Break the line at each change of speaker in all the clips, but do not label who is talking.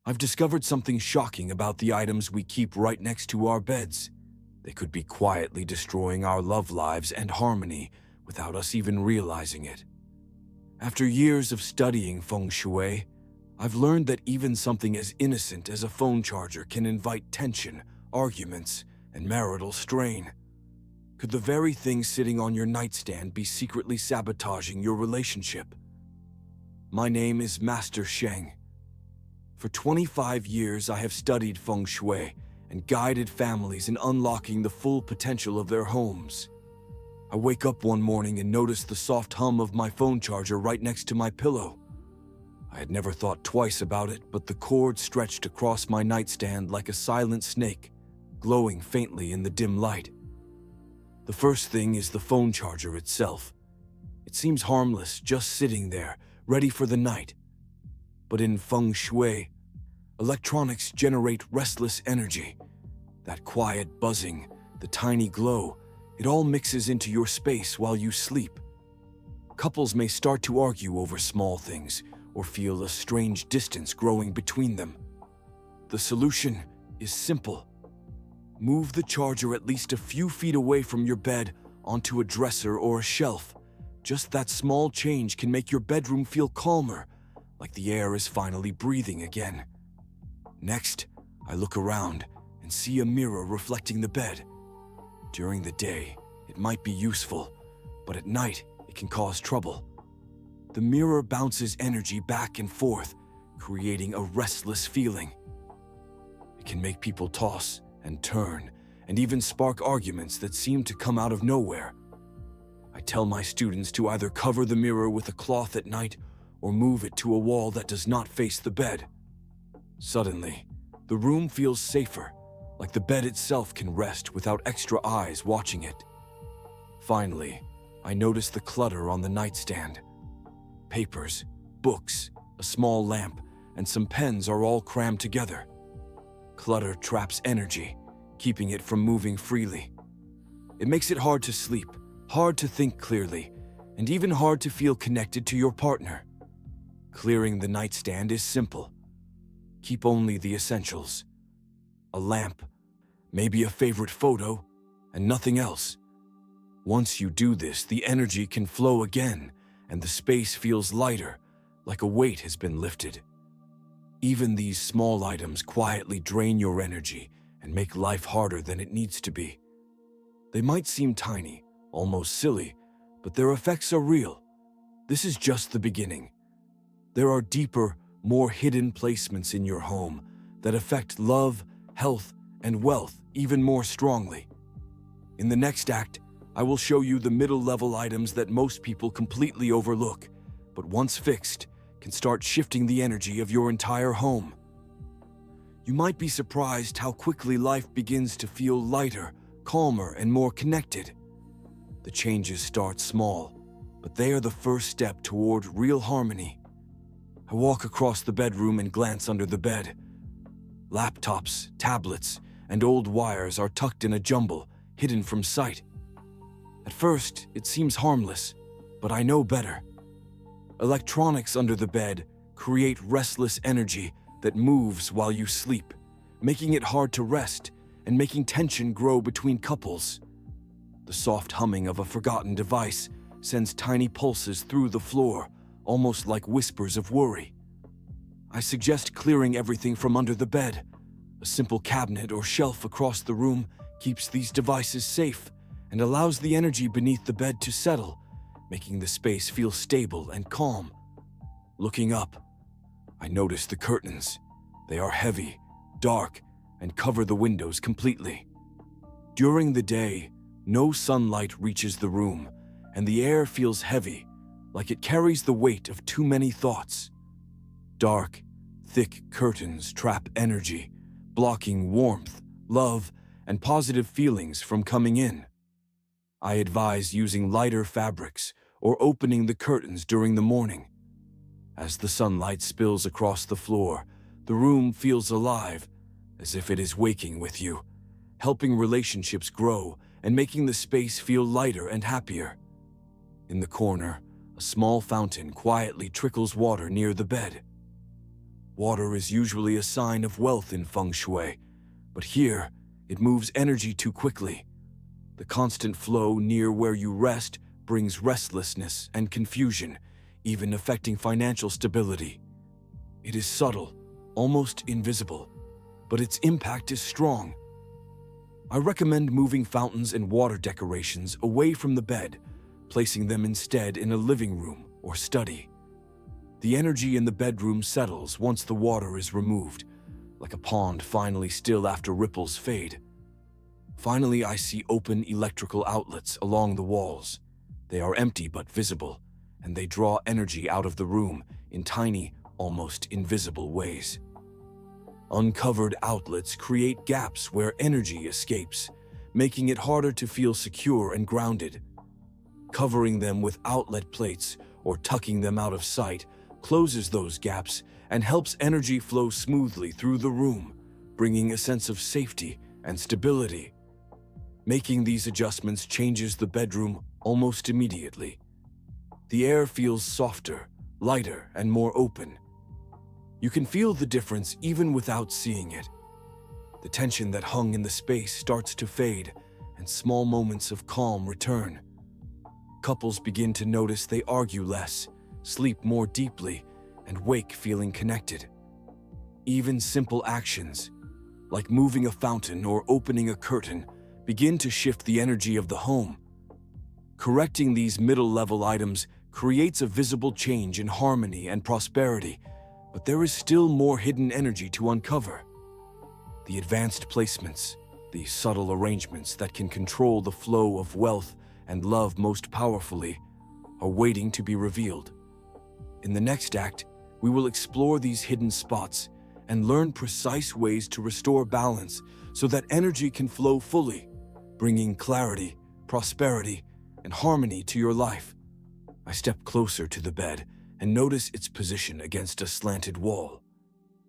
I've discovered something shocking about the items we keep right next to our beds. They could be quietly destroying our love lives and harmony without us even realizing it. After years of studying Feng Shui, I've learned that even something as innocent as a phone charger can invite tension, arguments, and marital strain. Could the very thing sitting on your nightstand be secretly sabotaging your relationship? My name is Master Sheng. For 25 years, I have studied Feng Shui and guided families in unlocking the full potential of their homes. I wake up one morning and notice the soft hum of my phone charger right next to my pillow. I had never thought twice about it, but the cord stretched across my nightstand like a silent snake, glowing faintly in the dim light. The first thing is the phone charger itself. It seems harmless, just sitting there, ready for the night. But in Feng Shui, electronics generate restless energy. That quiet buzzing, the tiny glow, it all mixes into your space while you sleep. Couples may start to argue over small things or feel a strange distance growing between them. The solution is simple. Move the charger at least a few feet away from your bed onto a dresser or a shelf. Just that small change can make your bedroom feel calmer, like the air is finally breathing again. Next, I look around and see a mirror reflecting the bed. During the day, it might be useful, but at night, it can cause trouble. The mirror bounces energy back and forth, creating a restless feeling. It can make people toss and turn, and even spark arguments that seem to come out of nowhere. I tell my students to either cover the mirror with a cloth at night or move it to a wall that does not face the bed. Suddenly, the room feels safer, like the bed itself can rest without extra eyes watching it. Finally, I notice the clutter on the nightstand. Papers, books, a small lamp, and some pens are all crammed together. Clutter traps energy, keeping it from moving freely. It makes it hard to sleep, hard to think clearly, and even hard to feel connected to your partner. Clearing the nightstand is simple. Keep only the essentials. A lamp, maybe a favorite photo, and nothing else. Once you do this, the energy can flow again, and the space feels lighter, like a weight has been lifted. Even these small items quietly drain your energy and make life harder than it needs to be. They might seem tiny, almost silly, but their effects are real. This is just the beginning. There are deeper, more hidden placements in your home that affect love, health, and wealth even more strongly. In the next act, I will show you the middle-level items that most people completely overlook, but once fixed, can start shifting the energy of your entire home. You might be surprised how quickly life begins to feel lighter, calmer, and more connected. The changes start small, but they are the first step toward real harmony. I walk across the bedroom and glance under the bed. Laptops, tablets, and old wires are tucked in a jumble, hidden from sight. At first, it seems harmless, but I know better. Electronics under the bed create restless energy that moves while you sleep, making it hard to rest and making tension grow between couples. The soft humming of a forgotten device sends tiny pulses through the floor, almost like whispers of worry. I suggest clearing everything from under the bed. A simple cabinet or shelf across the room keeps these devices safe and allows the energy beneath the bed to settle, making the space feel stable and calm. Looking up, I notice the curtains. They are heavy, dark, and cover the windows completely. During the day, no sunlight reaches the room, and the air feels heavy, like it carries the weight of too many thoughts. Dark, thick curtains trap energy, blocking warmth, love, and positive feelings from coming in. I advise using lighter fabrics or opening the curtains during the morning. As the sunlight spills across the floor, the room feels alive, as if it is waking with you, helping relationships grow and making the space feel lighter and happier. In the corner, a small fountain quietly trickles water near the bed. Water is usually a sign of wealth in Feng Shui, but here, it moves energy too quickly. The constant flow near where you rest brings restlessness and confusion, even affecting financial stability. It is subtle, almost invisible, but its impact is strong. I recommend moving fountains and water decorations away from the bed, placing them instead in a living room or study. The energy in the bedroom settles once the water is removed, like a pond finally still after ripples fade. Finally, I see open electrical outlets along the walls. They are empty but visible, and they draw energy out of the room in tiny, almost invisible ways. Uncovered outlets create gaps where energy escapes, making it harder to feel secure and grounded. Covering them with outlet plates or tucking them out of sight closes those gaps and helps energy flow smoothly through the room, bringing a sense of safety and stability. Making these adjustments changes the bedroom almost immediately. The air feels softer, lighter, and more open. You can feel the difference even without seeing it. The tension that hung in the space starts to fade, and small moments of calm return. Couples begin to notice they argue less, sleep more deeply, and wake feeling connected. Even simple actions, like moving a fountain or opening a curtain, begin to shift the energy of the home. Correcting these middle-level items creates a visible change in harmony and prosperity, but there is still more hidden energy to uncover. The advanced placements, the subtle arrangements that can control the flow of wealth and love most powerfully, are waiting to be revealed. In the next act, we will explore these hidden spots and learn precise ways to restore balance so that energy can flow fully, bringing clarity, prosperity, and harmony to your life. I step closer to the bed and notice its position against a slanted wall.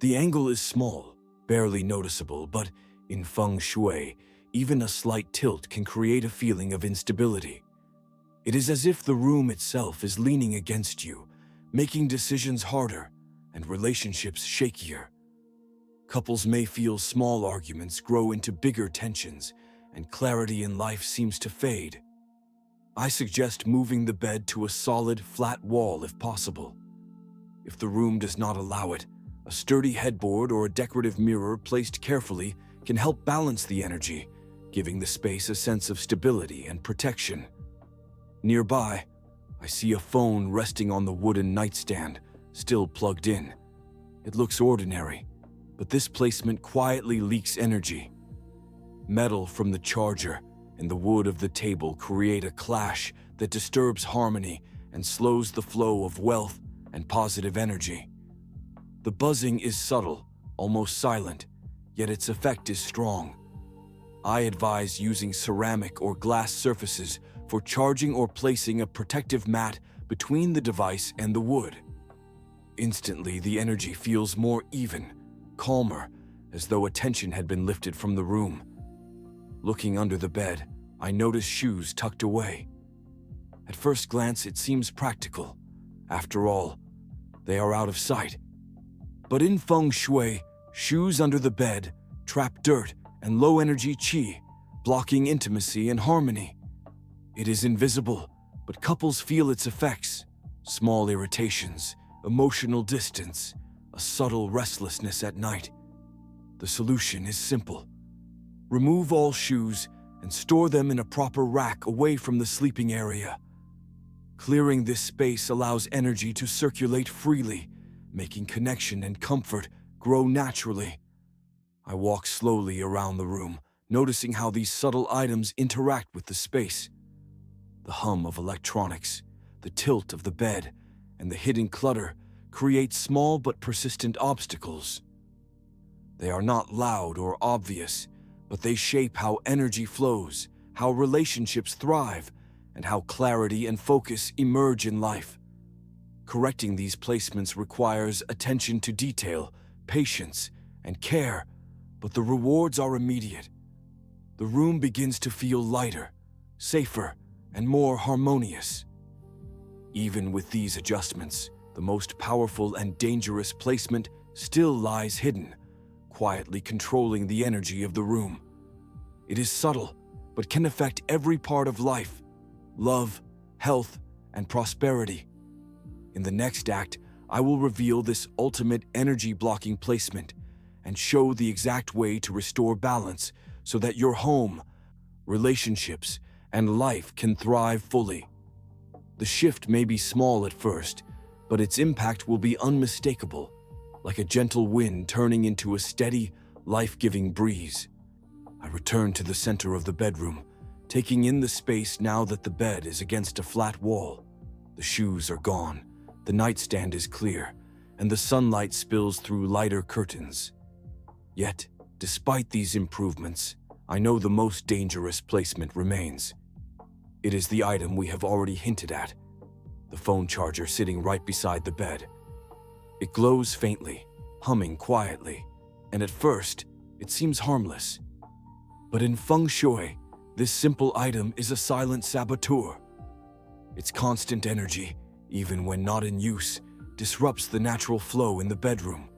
The angle is small, barely noticeable, but in Feng Shui, even a slight tilt can create a feeling of instability. It is as if the room itself is leaning against you, making decisions harder and relationships shakier. Couples may feel small arguments grow into bigger tensions, and clarity in life seems to fade. I suggest moving the bed to a solid, flat wall if possible. If the room does not allow it, a sturdy headboard or a decorative mirror placed carefully can help balance the energy, giving the space a sense of stability and protection. Nearby, I see a phone resting on the wooden nightstand, still plugged in. It looks ordinary, but this placement quietly leaks energy. Metal from the charger and the wood of the table create a clash that disturbs harmony and slows the flow of wealth and positive energy. The buzzing is subtle, almost silent, yet its effect is strong. I advise using ceramic or glass surfaces for charging or placing a protective mat between the device and the wood. Instantly, the energy feels more even, calmer, as though a tension had been lifted from the room. Looking under the bed, I notice shoes tucked away. At first glance, it seems practical. After all, they are out of sight. But in Feng Shui, shoes under the bed trap dirt and low-energy qi, blocking intimacy and harmony. It is invisible, but couples feel its effects. Small irritations, emotional distance, a subtle restlessness at night. The solution is simple. Remove all shoes and store them in a proper rack away from the sleeping area. Clearing this space allows energy to circulate freely, making connection and comfort grow naturally. I walk slowly around the room, noticing how these subtle items interact with the space. The hum of electronics, the tilt of the bed, and the hidden clutter create small but persistent obstacles. They are not loud or obvious, but they shape how energy flows, how relationships thrive, and how clarity and focus emerge in life. Correcting these placements requires attention to detail, patience, and care, but the rewards are immediate. The room begins to feel lighter, safer, and more harmonious. Even with these adjustments, the most powerful and dangerous placement still lies hidden, quietly controlling the energy of the room. It is subtle, but can affect every part of life: love, health, and prosperity. In the next act, I will reveal this ultimate energy-blocking placement and show the exact way to restore balance so that your home, relationships, and life can thrive fully. The shift may be small at first, but its impact will be unmistakable, like a gentle wind turning into a steady, life-giving breeze. I return to the center of the bedroom, taking in the space now that the bed is against a flat wall. The shoes are gone, the nightstand is clear, and the sunlight spills through lighter curtains. Yet, despite these improvements, I know the most dangerous placement remains. It is the item we have already hinted at, the phone charger sitting right beside the bed. It glows faintly, humming quietly, and at first, it seems harmless. But in Feng Shui, this simple item is a silent saboteur. Its constant energy, even when not in use, disrupts the natural flow in the bedroom.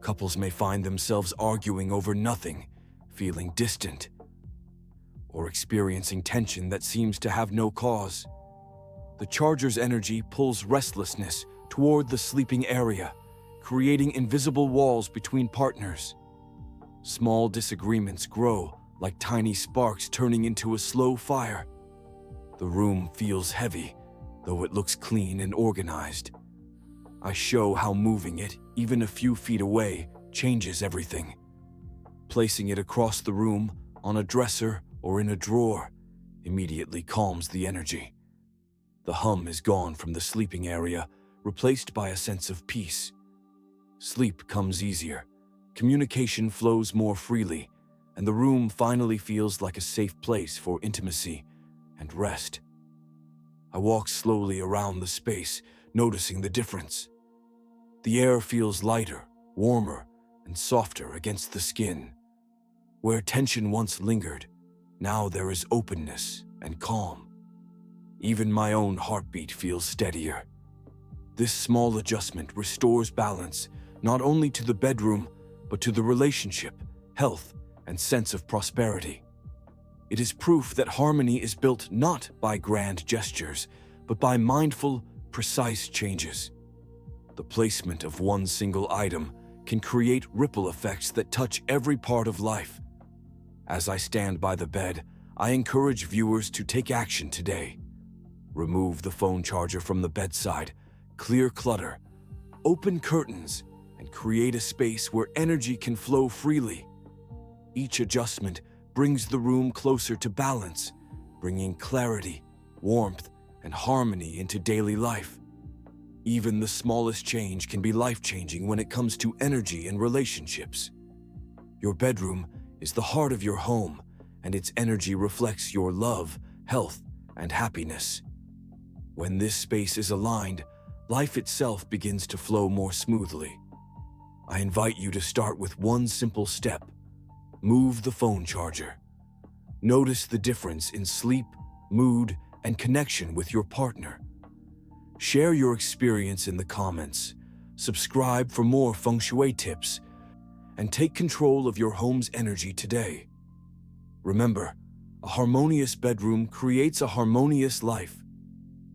Couples may find themselves arguing over nothing, feeling distant, or experiencing tension that seems to have no cause. The charger's energy pulls restlessness toward the sleeping area, creating invisible walls between partners. Small disagreements grow like tiny sparks turning into a slow fire. The room feels heavy, though it looks clean and organized. I show how moving it, even a few feet away, changes everything. Placing it across the room, on a dresser or in a drawer, immediately calms the energy. The hum is gone from the sleeping area, replaced by a sense of peace. Sleep comes easier, communication flows more freely, and the room finally feels like a safe place for intimacy and rest. I walk slowly around the space, noticing the difference. The air feels lighter, warmer, and softer against the skin. Where tension once lingered, now there is openness and calm. Even my own heartbeat feels steadier. This small adjustment restores balance not only to the bedroom, but to the relationship, health, and sense of prosperity. It is proof that harmony is built not by grand gestures, but by mindful, precise changes. The placement of one single item can create ripple effects that touch every part of life. As I stand by the bed, I encourage viewers to take action today. Remove the phone charger from the bedside, clear clutter, open curtains, and create a space where energy can flow freely. Each adjustment brings the room closer to balance, bringing clarity, warmth, and harmony into daily life. Even the smallest change can be life-changing when it comes to energy and relationships. Your bedroom is the heart of your home, and its energy reflects your love, health, and happiness. When this space is aligned, life itself begins to flow more smoothly. I invite you to start with one simple step. Move the phone charger. Notice the difference in sleep, mood, and connection with your partner. Share your experience in the comments, subscribe for more Feng Shui tips, and take control of your home's energy today. Remember, a harmonious bedroom creates a harmonious life.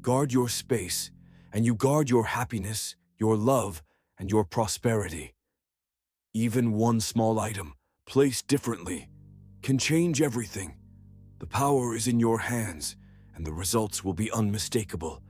Guard your space, and you guard your happiness, your love, and your prosperity. Even one small item, placed differently, can change everything. The power is in your hands, and the results will be unmistakable.